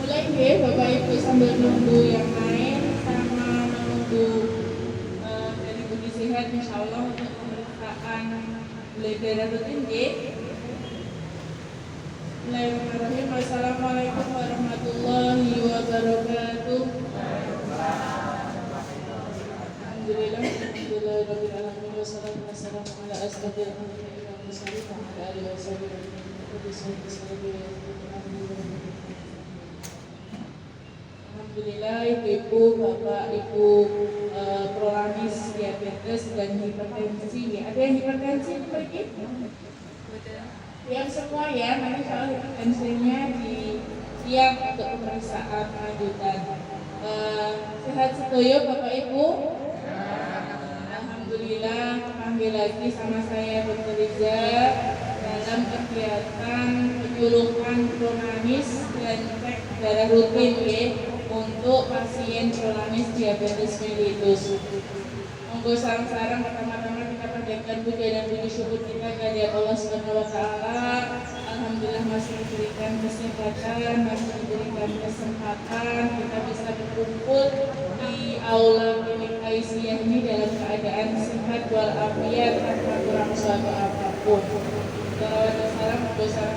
mulai deh Bapak Ibu sambil nunggu yang lain sama menunggu dari Budi Sehat insya Allah untuk pemeriksaan gula darah rutin deh. Bismillahirrahmanirrahim. Assalamualaikum warahmatullahi wabarakatuh. Alhamdulillah, alhamdulillahirabbil alamin wassalatu wassalamu ala asyrofil anbiya'i wal mursalin wa ala alihi wasallam. Alhamdulillah, ibu-ibu, bapak, ibu prolamis, diabetes dan hipertensi. Ada yang hipertensi itu lagi? Yang semua ya, nanti kalau hipertensinya di siap untuk pemeriksaan lanjutan. Sehat sedoyo Bapak Ibu. Alhamdulillah, kembali lagi sama saya Dr. Riza dalam kegiatan penyuluhan prolamis dan cek darah rutin ya, untuk pasien prolamis diabetes mellitus. Monggo sareng-sareng pertama-tama kita panjatkan puja dan puji syukur kita kepada Allah Subhanahu wa taala. Alhamdulillah masih diberikan kesehatan, masih diberikan kesempatan kita bisa berkumpul di aula klinik Aisyah ini dalam keadaan sehat walafiat tanpa kurang suatu apapun. Salawat dan salam bersama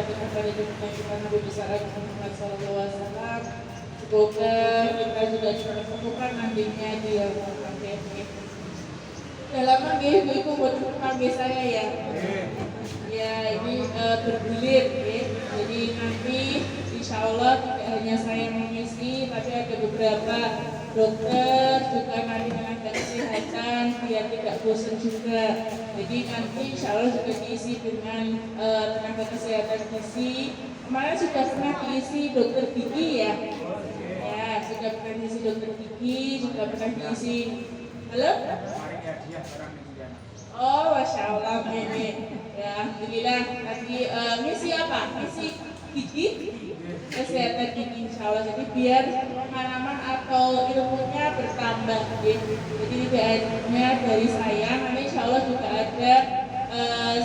kepada junjungan kita Nabi besar Muhammad sallallahu alaihi wasallam. Semoga kita juga dipertemukan nantinya di yaumul akhir. Dalam manggil ibu buat panggil saya ya. Ya ini bergulir ya. Jadi nanti insya Allah tidak hanya saya mengisi, tapi ada beberapa dokter juga nanti tenaga kesehatan biar tidak bosan juga. Jadi nanti insya Allah juga diisi dengan tenaga kesehatan gizi. Kemarin sudah pernah diisi dokter gigi ya. Ya sudah pernah diisi dokter gigi, juga pernah diisi. Halo? Oh, masya Allah ini. Ya, alhamdulillah. Tadi misi apa? Misi gigi, kesehatan gigi insya Allah. Jadi biar pengalaman atau ilmunya bertambah. Jadi tidak hanya dari saya, nanti insya Allah juga ada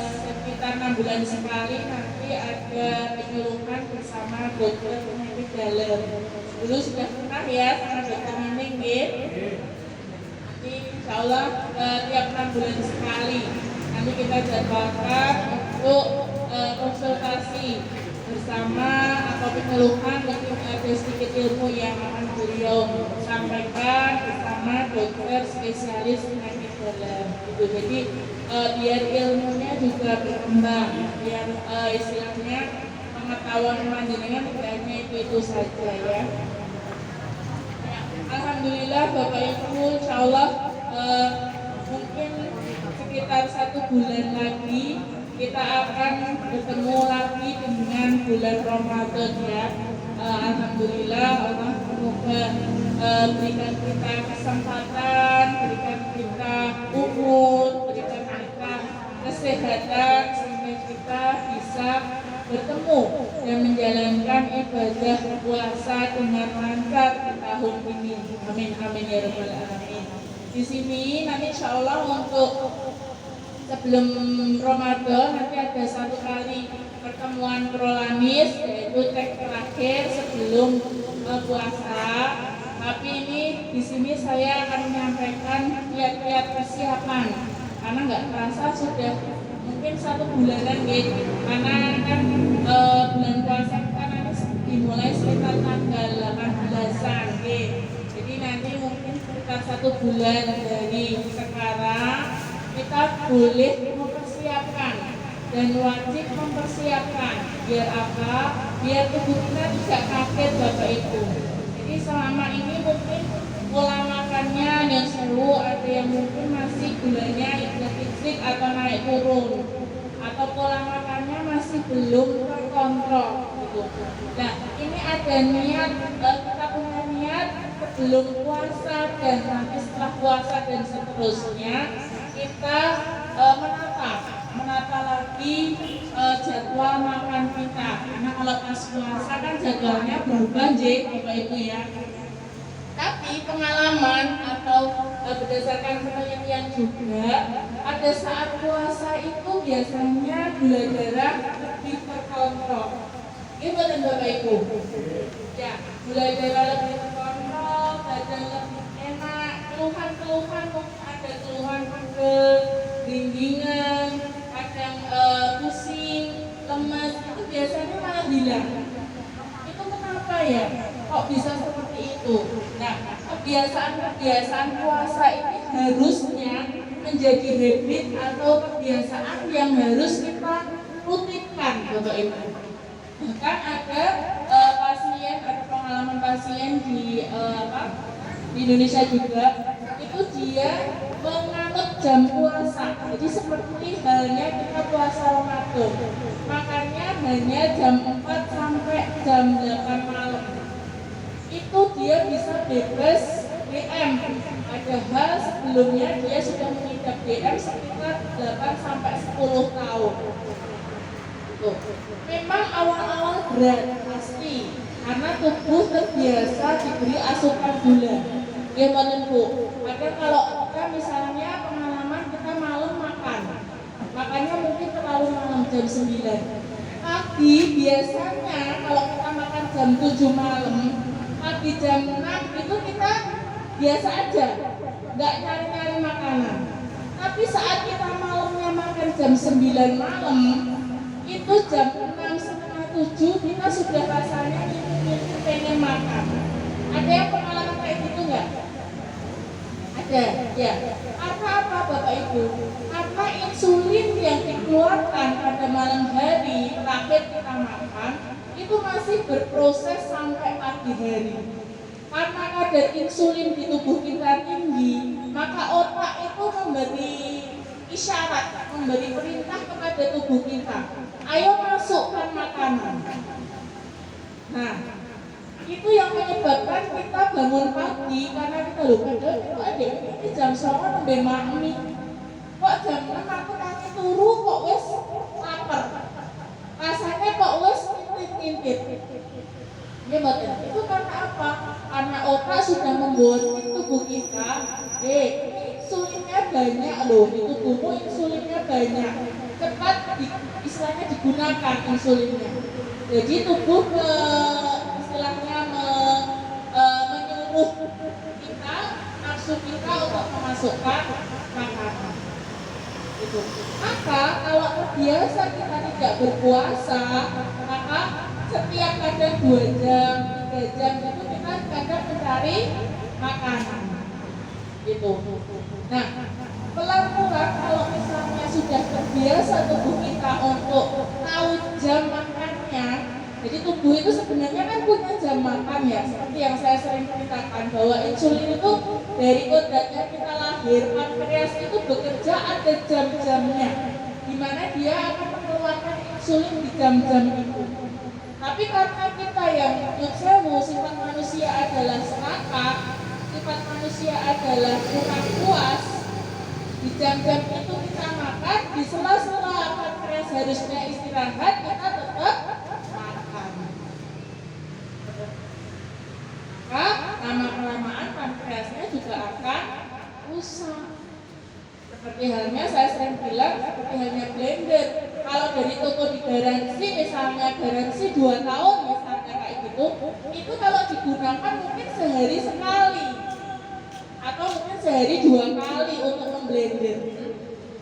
sekitar 6 bulan sekali nanti ada penyuluhan bersama dokter penyakit dalam. Dulu sudah pernah ya sama dokter Nining ya. Insya Allah tiap 6 bulan sekali nanti kita jadwalkan untuk konsultasi bersama atau penyuluhan, mungkin ada sedikit ilmu yang akan beliau sampaikan bersama dokter spesialis penyakit dalam gitu. Jadi biar ilmunya juga berkembang, biar istilahnya pengetahuan panjenengan tidak hanya itu saja ya. Alhamdulillah Bapak Ibu, insya Allah mungkin sekitar 1 bulan lagi kita akan bertemu lagi dengan bulan Ramadan ya. Alhamdulillah Allah semoga berikan kita kesempatan, berikan kita umur, berikan kita kesehatan sehingga kita bisa bertemu dan menjalankan ibadah puasa dengan lancar di tahun ini. Amin amin ya rabbal alamin. Di sini nanti insya Allah untuk sebelum Ramadan nanti ada 1 kali pertemuan prolamis, yaitu cek terakhir sebelum puasa. Tapi ini di sini saya akan menyampaikan kiat-kiat persiapan karena nggak terasa sudah mungkin 1 bulanan gitu. Karena kan bulan puasa kita nanti dimulai sekitar tanggal 18-an gitu. Jadi nanti mungkin sekitar 1 bulan dari sekarang kita boleh mempersiapkan dan wajib mempersiapkan. Biar apa? Biar tubuh kita tidak kaget Bapak Ibu. Jadi selama ini mungkin pola makannya yang seru, ada yang mungkin masih gulanya ikut atau naik turun, atau pola makannya masih belum terkontrol gitu. Nah ini ada niat, kita punya niat sebelum puasa dan nanti setelah puasa dan seterusnya kita menata lagi jadwal makan kita. Karena kalau pas puasa kan jadwalnya berubah Bapak Ibu ya. Tapi pengalaman atau berdasarkan penelitian juga pada saat puasa itu biasanya gula darah lebih terkontrol. Gimana Bapak Ibu? Ya, mulai dari lebih terkontrol, badan lebih enak, keluhan mungkin ada keluhan pegel, dinggingan, kadang pusing, lemas, itu biasanya malah hilang. Itu kenapa ya? Kok bisa seperti itu? Nah, kebiasaan puasa ini harusnya menjadi habit atau kebiasaan yang harus kita rutinkan, Bapak Ibu. Bahkan ada pengalaman pasien di Indonesia juga, itu dia menganut jam puasa. Jadi seperti halnya kita puasa Ramadan, makannya hanya jam 4 sampai jam 8 malam. Itu dia bisa bebas DM. Padahal sebelumnya dia sudah mengidap DM sekitar 8 sampai 10 tahun. Memang awal-awal berat pasti karena tubuh terbiasa diberi asupan gula. Gimana Bu? Padahal kalau kita misalnya pengalaman kita malam makannya mungkin terlalu malam jam 9. Tapi biasanya kalau kita makan jam 7 malam, pagi jam 6 itu kita biasa aja, nggak nyari-nyari makanan. Tapi saat kita malamnya makan jam 9 malam, itu jam 6 setengah 7 kita sudah rasanya pengen makan. Ada yang pengalaman kayak gitu nggak? Ada, ya. Apa Bapak Ibu? Karena insulin yang dikeluarkan pada malam hari terakhir kita makan itu masih berproses sampai pagi hari. Karena kadar insulin di tubuh kita tinggi, maka otak itu memberi isyarat, memberi perintah kepada tubuh kita, ayo masukkan makanan. Nah, itu yang menyebabkan kita bangun pagi karena kita lupa ini jam 9 nembe mami. Kok jam 6 aku nanti turu kok wis lapar. Rasanya kok wis ngintip-ngintip. Itu karena apa? Karena otak sudah membuat tubuh kita, insulinnya banyak loh, di tubuhmu insulinnya banyak, cepat istilahnya digunakan insulinnya. Jadi tubuh istilahnya menyuruh kita, nafsu kita untuk memasukkan makanan. Itu. Maka kalau terbiasa kita tidak berpuasa, maka setiap kadang 2 jam, 3 jam itu kita kadang mencari makanan. Gitu. Nah, pelan-pelan kalau misalnya sudah terbiasa tubuh kita untuk tahu jam makannya, jadi tubuh itu sebenarnya kan punya jam makan ya, seperti yang saya sering ceritakan bahwa insulin itu dari kodratnya kita lahir, pankreas itu bekerja ada jam-jamnya, di mana dia akan mengeluarkan insulin di jam-jam itu. Tapi karena kita yang sifat manusia adalah serakah, sifat manusia adalah kurang puas, di jam-jam itu kita makan, di sela-sela pankreas harusnya istirahat, kita tetap makan. Maka lama-kelamaan pankreasnya juga akan rusak. Seperti halnya saya sering bilang, seperti halnya blender. Kalau dari toko digaransi, misalnya garansi 2 tahun misalnya kayak gitu, itu kalau digunakan mungkin sehari sekali atau mungkin sehari 2 kali untuk memblender.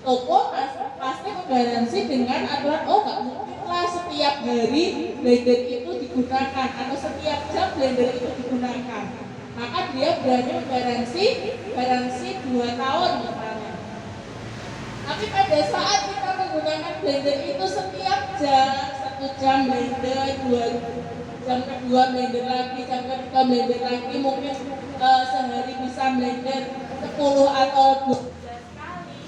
Toko pasti menggaransi dengan aturan, nggak mungkin lah setiap hari blender itu digunakan atau setiap jam blender itu digunakan. Maka dia berani menggaransi 2 tahun misalnya. Tapi pada saat kita menggunakan blender itu setiap jam, 1 jam blender, 2 jam kedua blender lagi, jam ketiga blender lagi, mungkin sehari bisa blender 10 atau 12 kali,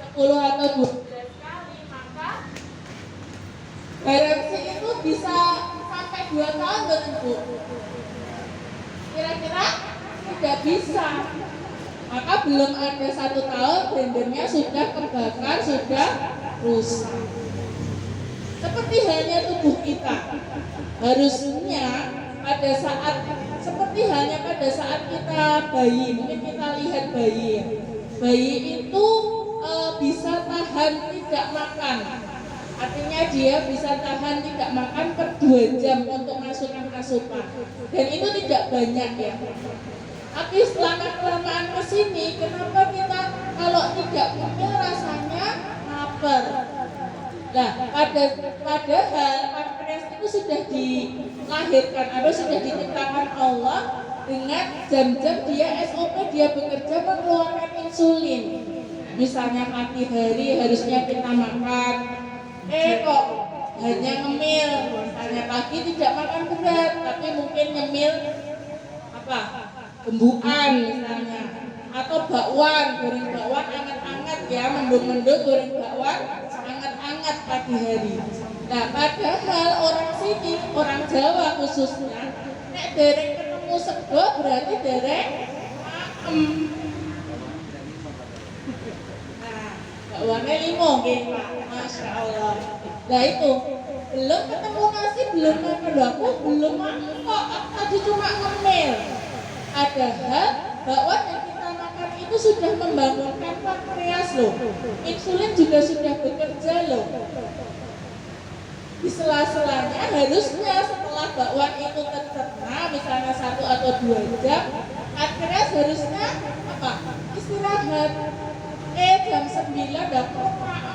10 atau 12 kali, maka garansi itu bisa sampai 2 tahun betul Bu? Kira-kira tidak bisa. Maka belum ada 1 tahun blendernya sudah kebakar, sudah rusak. Seperti halnya tubuh kita, harusnya pada saat kita bayi, mungkin kita lihat bayi itu bisa tahan tidak makan Artinya dia bisa tahan tidak makan per 2 jam untuk masukkan asupan. Dan itu tidak banyak ya. Tapi lama-kelamaan kesini, kenapa kita kalau tidak ngemil rasanya lapar? Nah, padahal pankreas itu sudah dilahirkan atau sudah diciptakan Allah dengan jam-jam dia SOP dia bekerja mengeluarkan insulin. Misalnya pagi hari harusnya kita makan, kok hanya ngemil. Misalnya pagi tidak makan berat, tapi mungkin ngemil apa? Gembukan misalnya, atau bakwan, goreng bakwan anget-anget ya, mendung-mendung goreng bakwan anget-anget pagi hari. Nah, padahal orang sini, orang Jawa khususnya, nek dereng ketemu sego berarti dereng maem. Nah, bakwannya 5 nggih, Pak. Masya Allah. Nah itu belum ketemu nasi, belum makan aku, belum makan kok. Tadi cuma ngemil. Padahal bakwan yang kita makan itu sudah membangunkan pankreas loh. Insulin juga sudah bekerja loh. Di sela-selanya harusnya setelah bakwan itu tercerna misalnya 1 atau 2 jam, pankreas harusnya apa? Istirahat. Jam 9 dapat makan.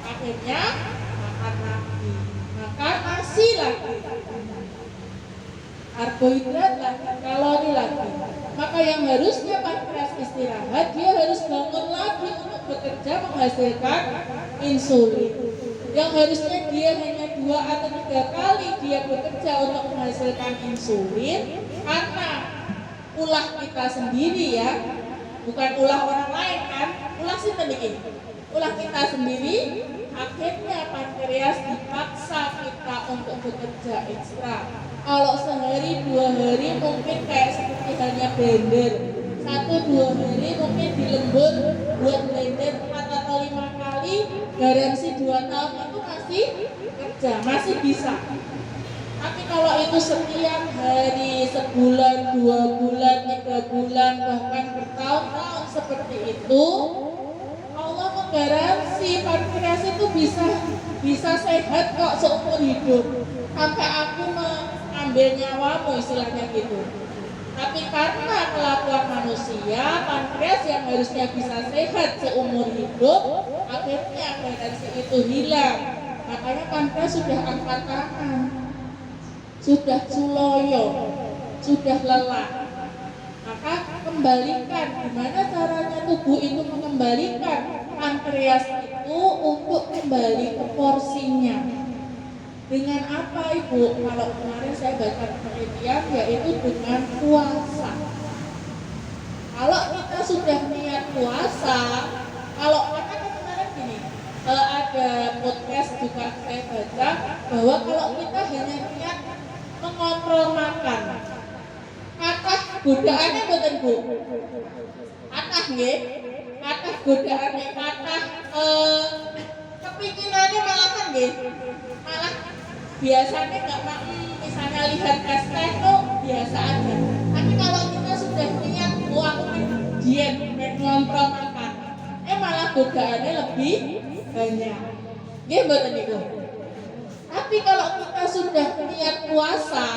Akhirnya makan lagi, makan nasi lagi, karbohidrat lagi, kalori lagi. Maka yang harusnya pankreas istirahat, dia harus bangun lagi untuk bekerja menghasilkan insulin. Yang harusnya dia hanya 2 atau 3 kali dia bekerja untuk menghasilkan insulin, karena ulah kita sendiri ya, bukan ulah orang lain kan, ulah sih tadi, ulah kita sendiri. Akhirnya pankreas dipaksa kita untuk bekerja ekstra. Kalau sehari 2 hari mungkin kayak seperti halnya blender, 1-2 hari mungkin dilembur buat blender 4 atau 5 kali, garansi 2 tahun itu masih kerja, masih bisa. Tapi kalau itu setiap hari, sebulan, 2 bulan, 3 bulan, bahkan bertahun-tahun seperti itu, Allah menggaransi pankreas itu bisa sehat kok seumur hidup. Sampai aku mengambil nyawamu istilahnya gitu. Tapi karena kelakuan manusia, pankreas yang harusnya bisa sehat seumur hidup, akhirnya garansi itu hilang. Makanya pankreas sudah angkat tangan, sudah suloyo, sudah lelah. Maka kembalikan, gimana caranya tubuh itu mengembalikan pankreas itu untuk kembali ke porsinya. Dengan apa Ibu? Kalau kemarin saya baca penelitian, yaitu dengan puasa. Kalau kita sudah niat puasa, kalau karena kemarin gini, ada podcast juga saya baca bahwa kalau kita hanya niat mengontrol makan, kata godaannya mboten Bu. Kathah nggih. Kathah godaannya, kathah kepinginannya malahan nggih. Malah biasanya enggak misalnya lihat tes tuh biasa aja. Tapi kalau kita sudah niat aku diet, ngontrol makan, malah godaannya lebih banyak. Nggih mboten niku. Tapi kalau kita sudah niat puasa,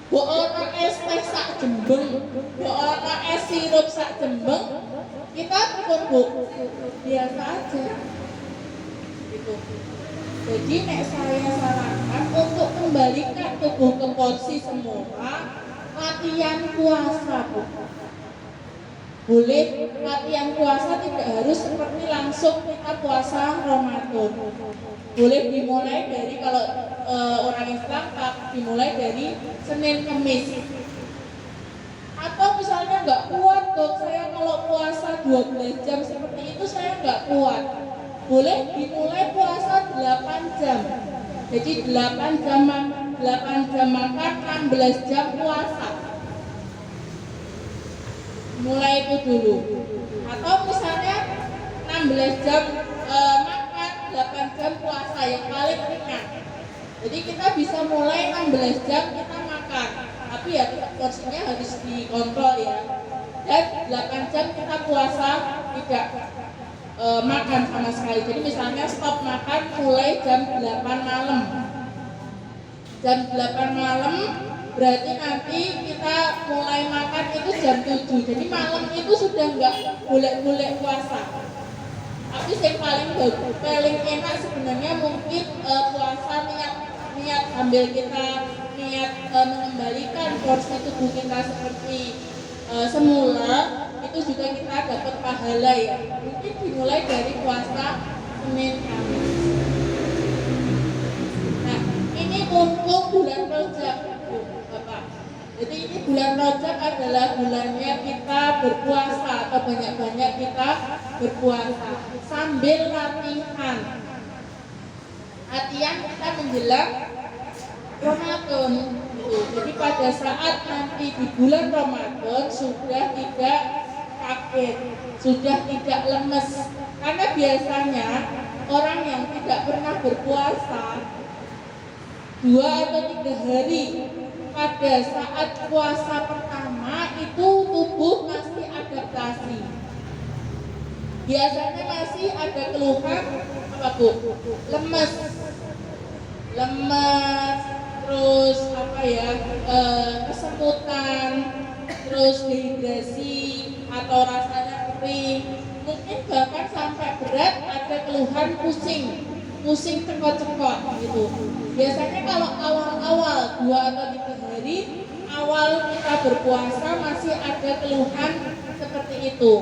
mbok ana es teh sak jembeng, mbok ana es sirup sak jembeng, kita pun Bu biasa aja. Gitu. Jadi nek saya sarankan untuk kembalikan tubuh ke porsi semula, latihan puasa Bu. Boleh latihan puasa tidak harus seperti langsung kita puasa Ramadan. Boleh dimulai dari kalau orang Islam dimulai dari Senin Kamis. Atau misalnya nggak kuat Dok, saya kalau puasa 12 jam seperti itu saya nggak kuat. Boleh dimulai puasa 8 jam. Jadi 8 jam makan, 16 jam puasa. Mulai itu dulu. Atau misalnya 16 jam makan, 8 jam puasa yang paling ringan. Jadi kita bisa mulai 16 jam kita makan, tapi ya tetap porsinya harus dikontrol ya. Dan 8 jam kita puasa tidak makan sama sekali. Jadi misalnya stop makan mulai jam 8 malam. Jam 8 malam berarti nanti kita mulai makan itu jam 7. Jadi malam itu sudah nggak boleh puasa. Tapi yang paling enak sebenarnya mungkin puasa niat sambil kita niat mengembalikan porsi tubuh kita seperti semula, itu juga kita dapat pahala ya. Mungkin dimulai dari puasa Senin Kamis. Nah, ini mumpung bulan Rajab, Bapak. Jadi ini bulan Rajab adalah bulannya kita berpuasa atau banyak-banyak kita berpuasa sambil latihan kita menjelang Ramadan gitu. Jadi pada saat nanti di bulan Ramadan sudah tidak kaget, sudah tidak lemes. Karena biasanya orang yang tidak pernah berpuasa 2 atau 3 hari pada saat puasa pertama itu tubuh masih adaptasi. Biasanya masih ada keluhan apa Bu? Lemes, terus apa ya, kesemutan, terus dehidrasi atau rasanya kering, mungkin bahkan sampai berat ada keluhan pusing cengkok-cengkok gitu. Biasanya kalau awal-awal 2 atau 3 hari awal kita berpuasa masih ada keluhan seperti itu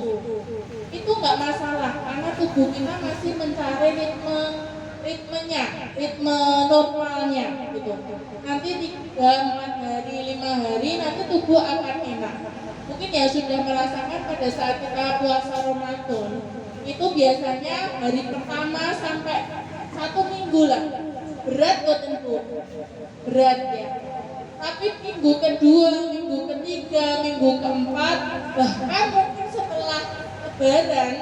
nggak masalah karena tubuh kita masih mencari ritme normalnya gitu. Nanti 3, 4 hari, 5 hari nanti tubuh akan enak. Mungkin ya sudah merasakan pada saat kita puasa Ramadan itu biasanya hari pertama sampai 1 minggu lah berat kok tentu, berat ya. Tapi minggu kedua, minggu ketiga, minggu keempat, bahkan mungkin setelah lebaran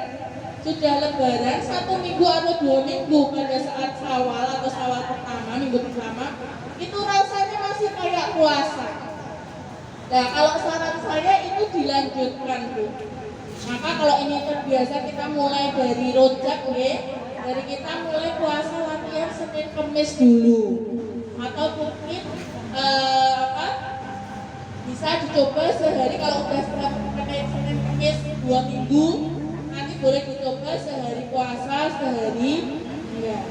1 minggu atau 2 minggu pada saat Syawal atau Syawal pertama, minggu pertama itu rasanya masih kayak puasa. Nah kalau saran saya itu dilanjutkan Bu. Maka kalau ini terbiasa kita mulai dari Rojak ya, dari kita mulai puasa latihan Senin Kamis dulu, atau mungkin bisa dicoba sehari. Kalau udah Senin Kamis 2 minggu, nanti boleh dicoba sehari puasa, sehari enggak.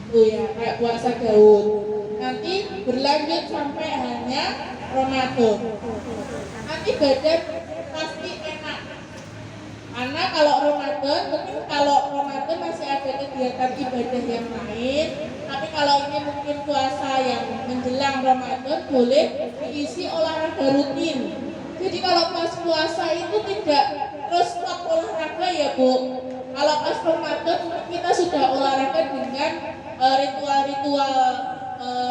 Tuh ya, kayak puasa Daud. Nanti berlanjut sampai hanya Ramadan. Nanti badan pasti enak. Karena kalau Ramadan masih ada kegiatan ibadah yang lain. Tapi kalau ini mungkin puasa yang menjelang Ramadan boleh diisi olahraga rutin. Jadi kalau pas puasa itu tidak terus stop olahraga ya Bu. Kalau pas Ramadan kita sudah olahraga dengan ritual-ritual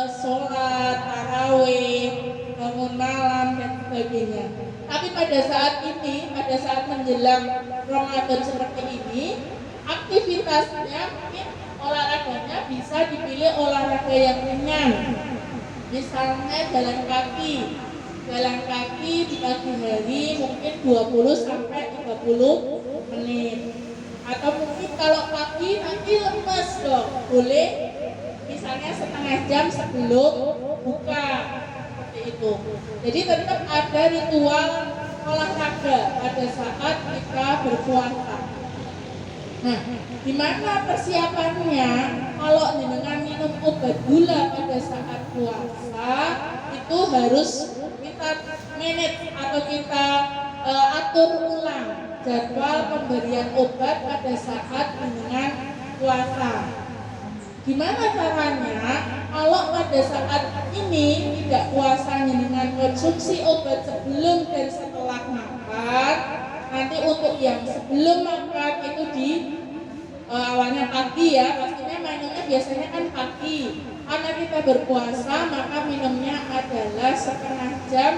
sholat, tarawih, bangun malam dan sebagainya. Tapi pada saat menjelang Ramadan seperti ini, aktivitasnya mungkin olahraganya bisa dipilih olahraga yang ringan. Misalnya jalan kaki di pagi hari mungkin 20 sampai 30 menit. Atau mungkin kalau pagi nanti lemes dong, boleh misalnya setengah jam sebelum buka seperti itu. Jadi tetap ada ritual olahraga pada saat kita berpuasa. Nah, gimana persiapannya? Kalau dengan minum obat gula pada saat puasa itu harus kita manage atau kita atur ulang jadwal pemberian obat pada saat dengan puasa. Gimana caranya? Kalau pada saat ini tidak puasanya dengan konsumsi obat sebelum dan setelah makan, nanti untuk yang sebelum makan itu di awalnya pagi ya, pastinya minumnya biasanya kan pagi. Karena kita berpuasa maka minumnya adalah setengah jam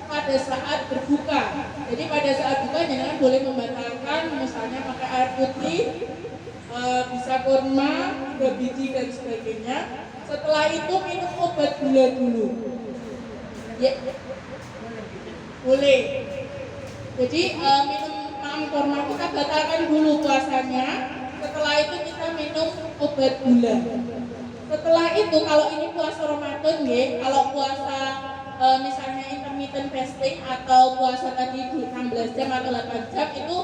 pada saat berbuka. Jadi pada saat buka jangan boleh membatalkan, misalnya pakai air putih, bisa kurma, biji dan sebagainya. Setelah itu minum obat gula dulu. Ya, boleh. Jadi minum kurma kita batalkan dulu puasanya. Setelah itu kita minum obat gula. Setelah itu kalau ini puasa Ramadan nggih, kalau puasa misalnya intermittent fasting atau puasa tadi 16 jam atau 8 jam itu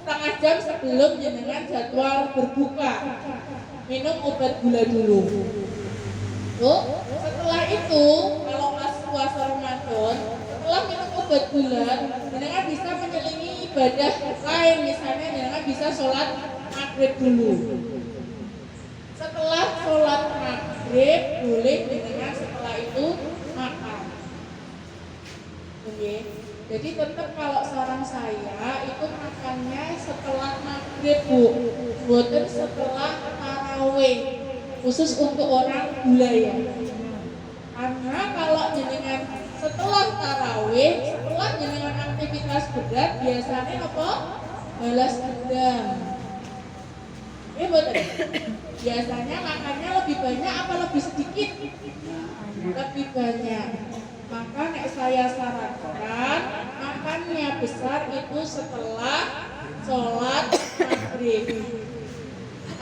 setengah jam sebelum jenengan jadwal berbuka minum obat gula dulu. Tuh, setelah itu kalau pas puasa Ramadan setelah minum obat gula jenengan bisa menyelingi ibadah lain, misalnya jenengan bisa sholat maghrib dulu. Setelah sholat maghrib boleh jenengan setelah itu makan. Oke. Jadi tetap kalau saran saya itu makannya setelah maghrib bukan setelah tarawih, khusus untuk orang gula ya. Karena kalau jenengan setelah tarawih, setelah jenengan aktivitas berat biasanya apa? Balas dendam. Ini betul. Biasanya makannya lebih banyak apa lebih sedikit? Lebih banyak. Maka nek saya sarankan makannya besar itu setelah sholat maghrib.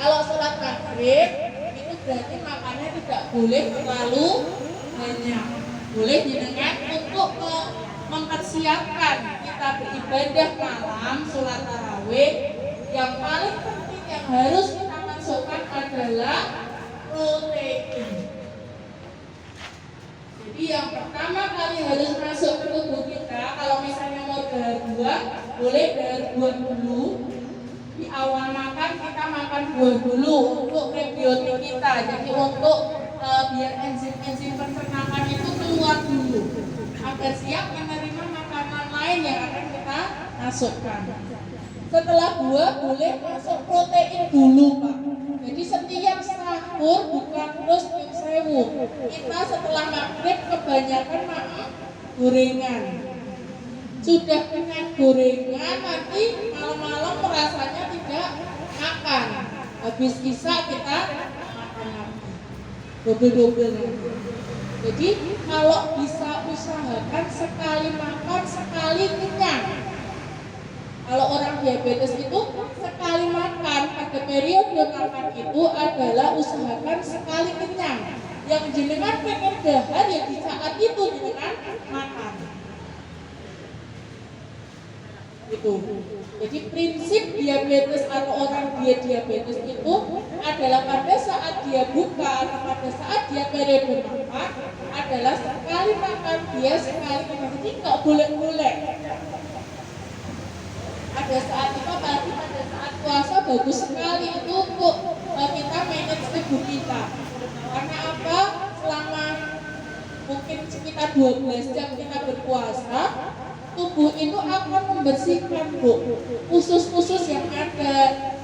Kalau sholat maghrib itu berarti makannya tidak boleh terlalu banyak. Boleh jenengan untuk mempersiapkan kita beribadah malam sholat tarawih. Yang paling penting yang harus kita masukkan adalah protein. Jadi yang pertama kali harus masuk ke tubuh kita, kalau misalnya mau dahar buah, boleh dahar buah dulu. Di awal makan kita makan buah dulu untuk prebiotik kita. Jadi untuk biar enzim-enzim pencernaan itu keluar dulu, agar siap menerima makanan lain yang akan kita masukkan. Setelah buah boleh masuk protein dulu, Pak. Jadi setiap sahur bukan terus sewu. Kita setelah maghrib kebanyakan makan gorengan. Sudah kenyang gorengan, nanti malam-malam merasanya tidak makan. Habis isya kita makan lagi. Double-double. Jadi kalau bisa usahakan sekali makan sekali kenyang. Kalau orang diabetes itu sekali makan pada periode makan itu adalah usahakan sekali kenyang. Yang jenengan pengen dahar ya di saat itu jenengan makan. Itu. Jadi prinsip diabetes atau orang diabetes itu adalah pada saat dia buka atau pada saat dia periode makan adalah sekali makan dia sekali kenyang. Jadi nggak boleh-boleh. Ada saat itu apalagi pada saat puasa bagus sekali itu untuk kita manage tubuh kita. Karena apa? Selama mungkin sekitar 12 jam kita berpuasa, tubuh itu akan membersihkan usus-usus yang ada,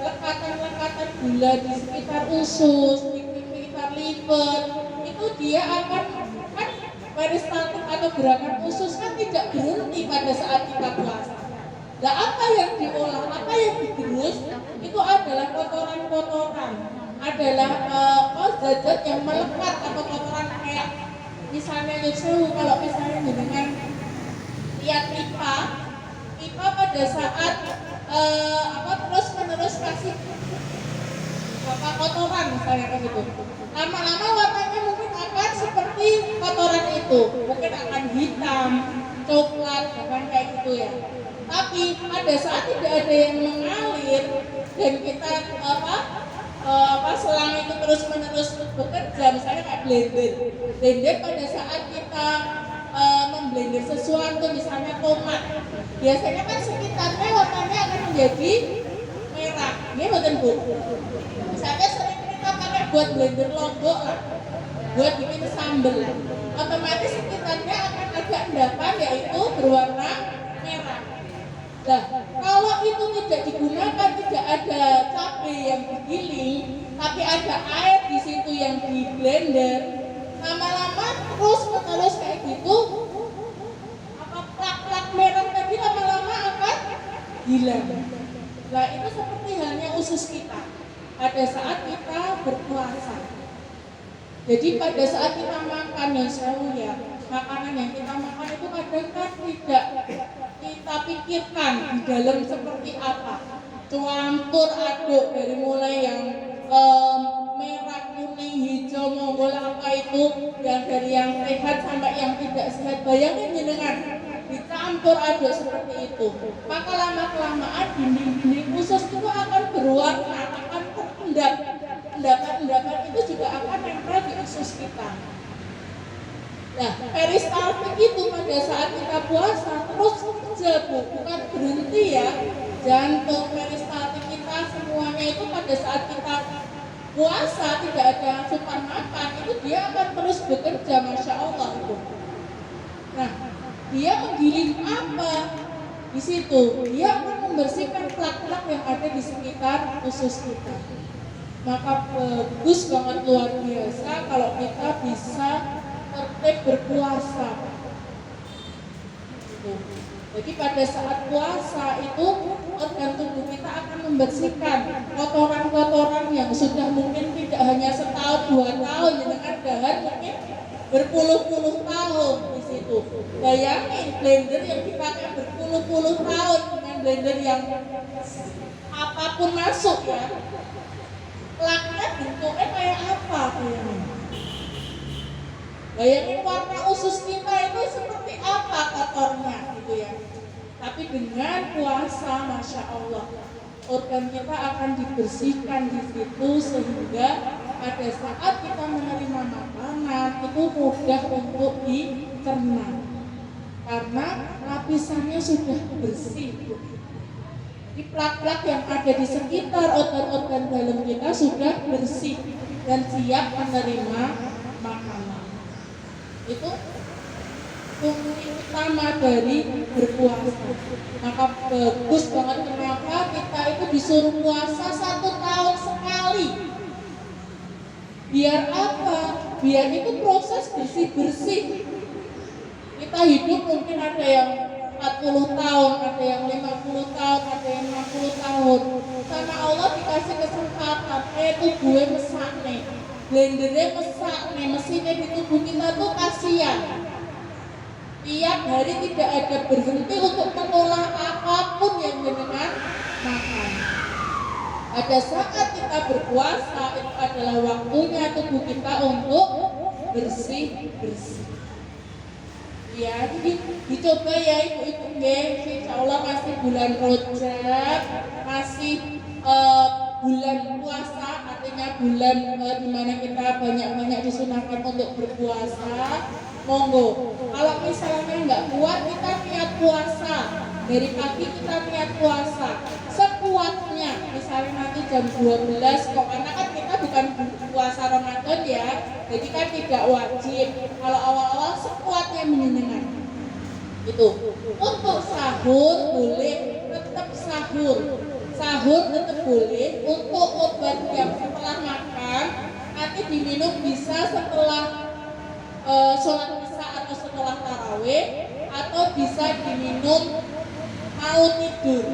lekatan-lekatan gula di sekitar usus, di sekitar liver, itu dia akan kan peristaltik atau gerakan usus kan tidak berhenti pada saat kita puasa. Nah, apa yang diolah, apa yang digerus itu adalah kotoran-kotoran, adalah zat-zat yang melekat atau kotoran kayak misalnya kalau misalnya dengan lihat pipa pada saat terus-menerus kasih kotoran misalnya kayak gitu. Lama-lama warnanya mungkin akan seperti kotoran itu, mungkin akan hitam, coklat, bahkan kayak gitu ya. Tapi pada saat tidak ada yang mengalir dan kita selang itu terus-menerus bekerja, misalnya kayak blender pada saat kita memblender sesuatu, misalnya tomat, biasanya kan sekitarnya warnanya akan menjadi merah. Ini betul Bu. Misalnya sering kita pakai buat blender lombok lah, buat bikin sambal, otomatis sekitarnya akan agak endapan yaitu berwarna merah. Nah, kalau itu tidak digunakan, tidak ada cabai yang digiling, tapi ada air di situ yang di blender, lama-lama terus kayak gitu, plak-plak merah tadi lama-lama akan hilang. Nah, itu seperti halnya usus kita pada saat kita berpuasa. Jadi pada saat kita makan ya makanan yang kita makan itu kadang kan tidak kita pikirkan di dalam seperti apa. Campur aduk dari mulai yang merah, kuning, hijau, monggol apa itu, yang dari yang sehat sampai yang tidak sehat. Bayangin jenengan dicampur aduk seperti itu, maka lama-kelamaan dinding-dinding usus itu akan berwarna, akan terendap. Endapan-endapan itu juga akan nempel di usus kita. Nah, peristaltik itu pada saat kita puasa terus kerja, bukan berhenti ya. Jantung, peristaltik kita semuanya itu pada saat kita puasa tidak ada asupan makan, itu dia akan terus bekerja, masya Allah itu. Nah, dia menggiling apa di situ? Dia akan membersihkan plak-plak yang ada di sekitar usus kita. Maka bagus banget, luar biasa kalau kita bisa tertib berpuasa. Jadi pada saat puasa itu organ tubuh kita akan membersihkan kotoran-kotoran yang sudah mungkin tidak hanya setahun 2 tahun, dengan dahar mungkin berpuluh-puluh tahun di situ. Bayangin blender yang dipakai berpuluh-puluh tahun dengan blender yang apapun masuk ya. Plaknya bentuknya kayak apa kayaknya? Bayangin warna usus kita itu seperti apa kotornya gitu ya. Tapi dengan puasa, masya Allah, organ kita akan dibersihkan di situ sehingga pada saat kita menerima makanan itu mudah untuk dicerna karena lapisannya sudah bersih. Di plak-plak yang ada di sekitar organ-organ dalam kita sudah bersih dan siap menerima makanan. Itu fungsi utama dari berpuasa. Maka bagus banget kenapa kita itu disuruh puasa 1 tahun sekali. Biar apa? Biar itu proses bersih-bersih. Kita hidup mungkin ada yang 40 tahun, ada yang 50 tahun, ada yang 60 tahun. Sama Allah dikasih kesempatan, tubuhnya mesak nih, blendernya mesak nih, mesinnya di tubuh kita tuh kasihan. Tiap hari tidak ada berhenti untuk mengolah apapun yang jenengan makan. Pada saat kita berpuasa itu adalah waktunya tubuh kita untuk bersih-bersih. Ya, jadi dicoba ya ibu-ibu ya, insya Allah masih bulan Rajab, masih bulan puasa, artinya bulan dimana kita banyak-banyak disunahkan untuk berpuasa. Monggo, kalau misalnya nggak kuat kita niat puasa, dari pagi kita niat puasa, sekuatnya, misalnya nanti jam 12 kok, karena kan kita bukan puasa Ramadan ya, jadi kan tidak wajib. Kalau awal-awal sekuatnya menyenangkan itu. Untuk sahur boleh tetap sahur tetap boleh. Untuk obat yang setelah makan nanti diminum bisa setelah sholat isya atau setelah tarawih, atau bisa diminum mau tidur.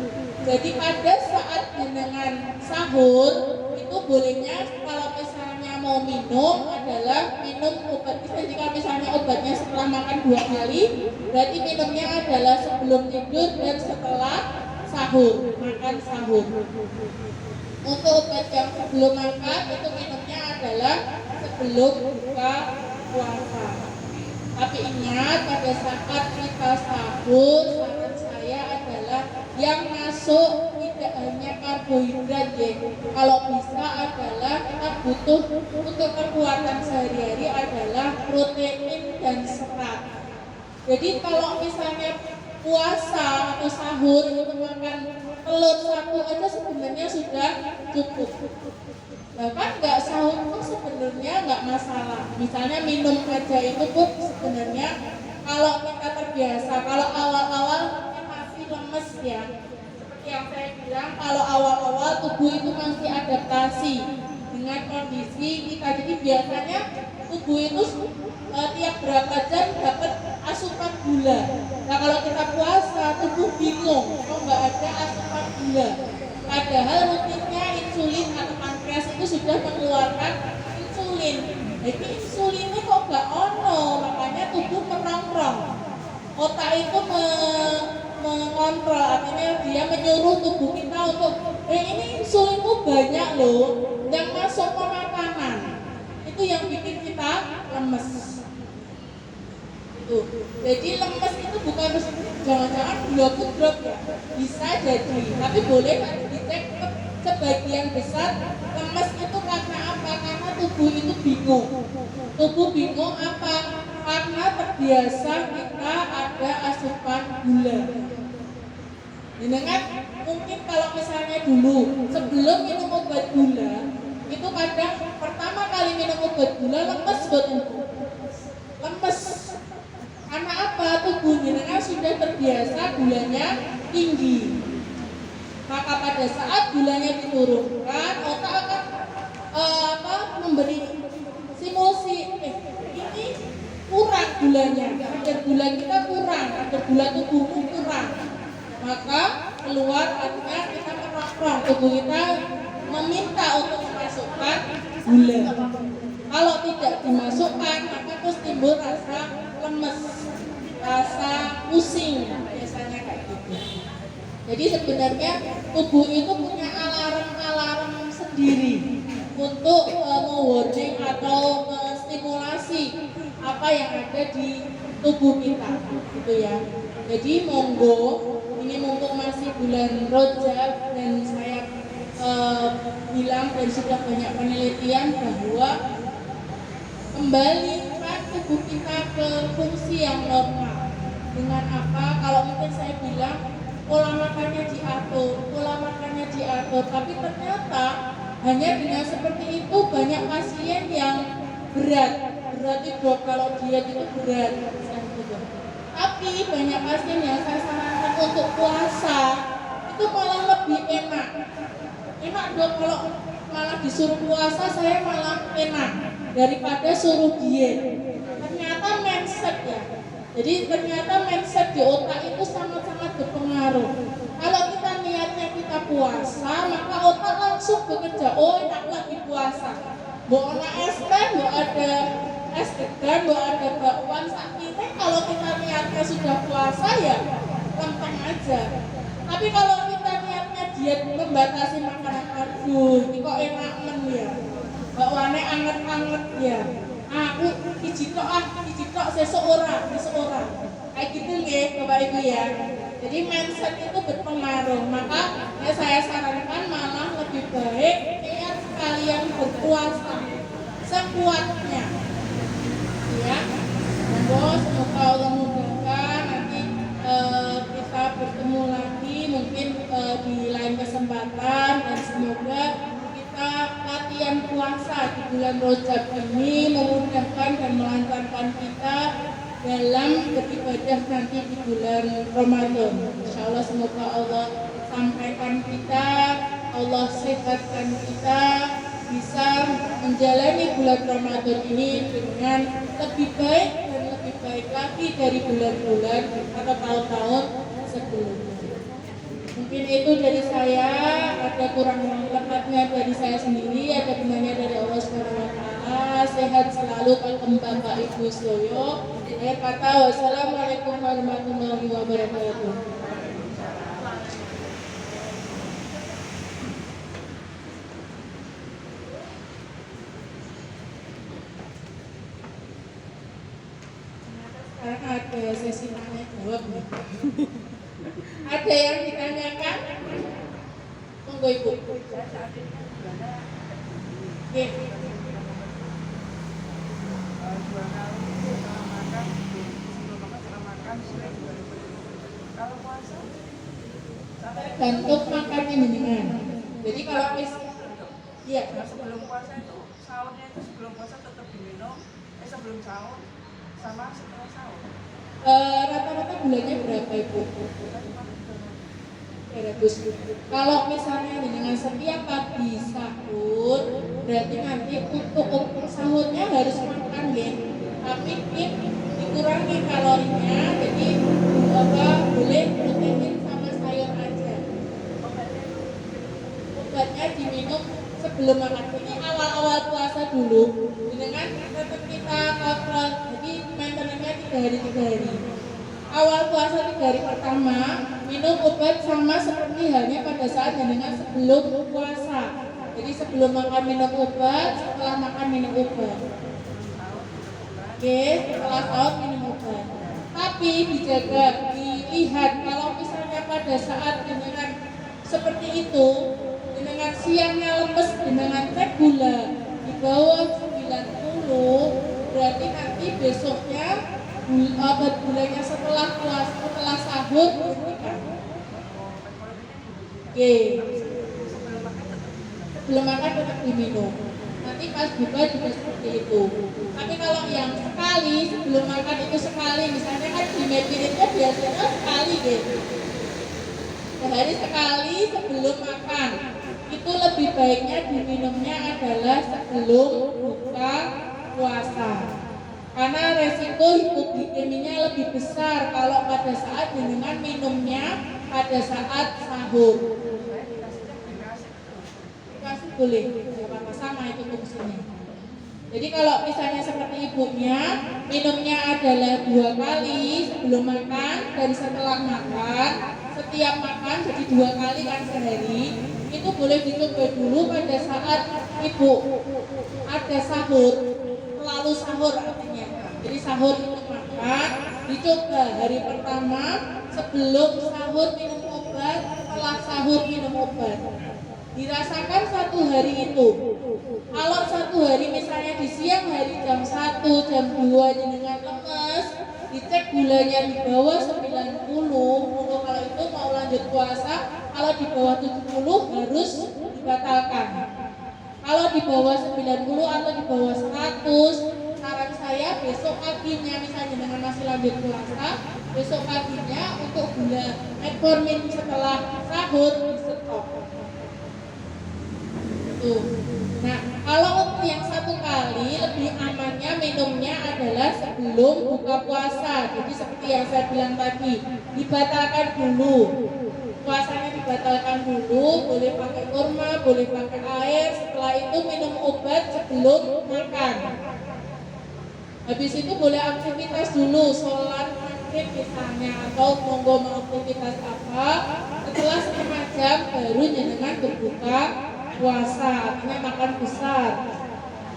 Jadi pada saat jenengan sahur itu bolehnya kalau misalnya mau minum adalah minum obat. Jika misalnya obatnya setelah makan 2 kali, berarti minumnya adalah sebelum tidur dan setelah sahur, makan sahur. Untuk obat yang sebelum makan itu minumnya adalah sebelum buka puasa. Tapi ingat pada saat kita sahur, saran saya adalah yang masuk tidak hanya karbohidrat ya. Kalau bisa adalah kita butuh untuk kekuatan sehari-hari adalah protein dan serat. Jadi kalau misalnya puasa atau sahur itu makan telur 1 aja sebenarnya sudah cukup. Bahkan nggak sahur pun sebenarnya nggak masalah. Misalnya minum aja itu pun sebenarnya kalau kita terbiasa. Kalau awal-awal mungkin masih lemes ya. Seperti yang saya bilang, kalau awal-awal tubuh itu masih adaptasi dengan kondisi kita. Jadi biasanya tubuh itu tiap berapa jam dapat asupan gula. Nah kalau kita puasa tubuh bingung, kok nggak ada asupan gula. Padahal rutinnya insulin atau pankreas itu sudah mengeluarkan insulin. Jadi insulinnya kok nggak ono, makanya tubuh Otak itu mengontrol, artinya dia menyuruh tubuh kita untuk ini insulinmu banyak loh yang masuk ke makanan, itu yang bikin kita lemes itu. Jadi lemes itu bukan jangan-jangan gula drop ya, bisa jadi, tapi boleh kan dicek. Sebagian besar lemes itu karena apa? Karena tubuh itu bingung. Tubuh bingung apa? Karena terbiasa kita ada asupan gula. Ini kan mungkin kalau misalnya dulu sebelum minum obat gula itu kadang pertama kali minum obat gula lemes betul, lemes. Karena apa? Tubuh jenengan sudah terbiasa gulanya tinggi. Maka pada saat gulanya diturunkan, otak akan memberi simulasi, ini kurang gulanya, kadar gula kita kurang, kadar gula tubuhmu kurang. Maka keluar artinya kita merongrong, tubuh kita meminta untuk memasukkan gula. Kalau tidak dimasukkan, maka terus timbul rasa lemes, rasa pusing, biasanya kayak gitu. Jadi sebenarnya tubuh itu punya alarm-alarm sendiri untuk mewarning atau menstimulasi apa yang ada di tubuh kita, gitu ya. Jadi monggo, ini mumpung masih bulan Rajab dan saya bilang dan sudah banyak penelitian bahwa kembalikan tubuh kita ke fungsi yang normal. Dengan apa? Kalau mungkin saya bilang pola makannya diatur, tapi ternyata hanya dengan seperti itu banyak pasien yang berat itu kalau diet itu berat, tapi banyak pasien yang saya sarankan untuk puasa itu malah lebih enak dok. Kalau malah disuruh puasa saya malah enak daripada suruh diet. Ternyata mindset ya. Jadi ternyata mindset di otak itu sangat-sangat berpengaruh. Kalau kita niatnya kita puasa, maka otak langsung bekerja. Oh, enak lagi puasa. Mau ada es teh, mau ada es degan, mau ada bakwan sakitnya. Kalau kita niatnya sudah puasa ya lempeng aja. Tapi kalau kita niatnya diet membatasi makanan, aduh, ini kok enak ya. Bakwane anget-anget ya. Aku hiji tok sesuk ora. Kayak gitu nggih Bapak Ibu ya. Jadi mindset itu berpengaruh. Maka ya saya sarankan malah lebih baik niat kalian berpuasa sekuatnya. Ya. Semoga Allah mudahkan nanti kita bertemu lagi mungkin di lain kesempatan dan semoga kita latihan puasa di bulan Rajab ini memudahkan dan melancarkan kita dalam beribadah nanti di bulan Ramadan. Insya Allah semoga Allah sampaikan kita, Allah sehatkan kita, bisa menjalani bulan Ramadan ini dengan lebih baik dan lebih baik lagi dari bulan-bulan atau tahun-tahun sebelumnya. Mungkin itu dari saya, ada kurang lengkapnya dari saya sendiri, ada benarnya dari Allah SWT. Sehat selalu Pak Bapak Ibu Sloyo. Saya kata wassalamualaikum warahmatullahi wabarakatuh. Sekarang ada sesi tanya jawab. Ada yang ditanyakan? Monggo Ibu. Oke. Kalau puasa gantung makannya mendingan. Jadi kalau iya, sebelum puasa itu sahurnya itu sebelum puasa tetap diminum, sebelum sahur sama setelah sahur. Rata-rata gulanya berapa Ibu? 300. Kalau misalnya dengan setiap pagi sahur, berarti nanti untuk sahurnya harus makan ya, tapi dikurangi kalorinya, jadi boleh protein sama sayur aja. Obatnya diminum sebelum makan. Ini awal-awal puasa dulu, dengan tetap kita kontrol, jadi maintenance-nya 3 hari. awal puasa 3 hari pertama minum obat sama seperti halnya pada saat jenengan sebelum puasa. Jadi sebelum makan minum obat, setelah makan minum obat. Oke, setelah sahur minum obat. Tapi dijaga, dilihat kalau misalnya pada saat jenengan seperti itu, jenengan siangnya lemes, jenengan cek gula di bawah 90, berarti nanti besoknya obat gulanya setelah puasa, setelah sahur dihentikan. Oke, sebelum makan tetap diminum. Nanti pas buka juga seperti itu. Tapi kalau yang sekali sebelum makan itu sekali, misalnya kan di itu biasanya sekali gitu. Sehari sekali sebelum makan. Itu lebih baiknya diminumnya adalah sebelum buka puasa. Karena resiko hipoglikeminya lebih besar kalau pada saat jenengan minumnya pada saat sahur. Dikasih boleh, apa sama itu fungsinya. Jadi kalau misalnya seperti ibunya, minumnya adalah 2 kali sebelum makan dan setelah makan. Setiap makan jadi 2 kali kan sehari. Itu boleh dicoba dulu pada saat ibu ada sahur, lalu sahur artinya. Jadi sahur itu makan, dicoba hari pertama sebelum sahur minum obat, setelah sahur minum obat. Dirasakan 1 hari itu. Kalau 1 hari misalnya di siang hari jam 1, jam 2 jenengan lemes, dicek gulanya di bawah 90, kalau itu mau lanjut puasa, kalau di bawah 70 harus dibatalkan. Kalau di bawah 90 atau di bawah 100, saran saya besok paginya misalnya dengan masih lanjut puasa, besok paginya untuk gula metformin setelah sahur di stop. Nah, kalau untuk yang 1 kali lebih amannya minumnya adalah sebelum buka puasa. Jadi seperti yang saya bilang tadi, dibatalkan dulu. Puasanya dibatalkan dulu, boleh pakai kurma, boleh pakai air. Setelah itu minum obat sebelum makan. Habis itu boleh aktivitas dulu, sholat maghrib misalnya, atau monggo mau aktivitas apa. Setelah 1 jam baru jenengan berbuka puasa, artinya makan besar.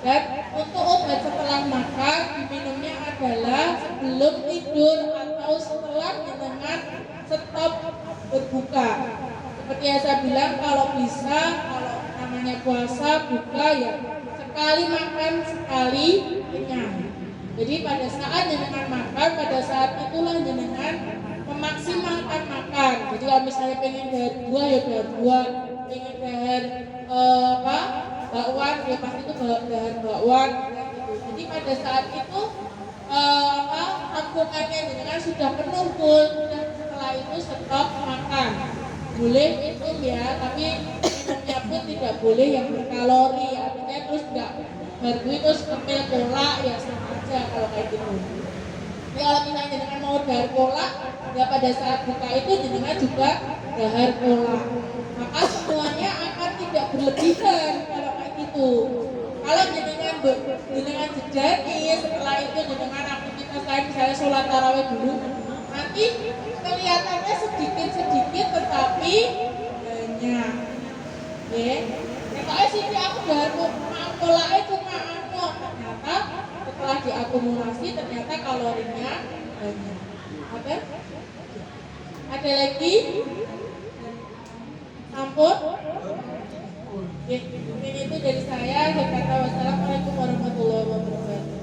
Dan untuk obat setelah makan diminumnya adalah sebelum tidur atau setelah jenengan stop berbuka. Seperti yang saya bilang, kalau bisa, kalau namanya puasa buka ya sekali makan sekali kenyang. Jadi pada saat jenengan makan, pada saat itulah jenengan memaksimalkan makan. Jadi kalau misalnya pengen dahar 2 ya dahar 2, pengen dahar bakwan ya pasti itu dahar bakwan gitu. Jadi pada saat itu tampungannya jenengan sudah penuh full, dan setelah itu stop makan. Boleh itu ya, tapi minumnya pun tidak boleh yang berkalori, artinya terus enggak baru terus kepil cola ya sama aja kalau kayak gitu. Tapi kalau misalnya jenengan mau dahar cola, ya pada saat buka itu jenengan juga dahar cola. Maka semuanya akan tidak berlebihan kalau kayak gitu. Kalau jenengan jeda nih, setelah itu jenengan aktivitas lain misalnya sholat tarawih dulu, nanti kelihatannya sedikit tetapi banyak. Ya, pokoknya sih aku dahar cola itu ternyata setelah diakumulasi ternyata kalorinya banyak. Oke? Ada lagi? Ampun? Oke, mungkin itu dari saya. Wassalamualaikum warahmatullahi wabarakatuh.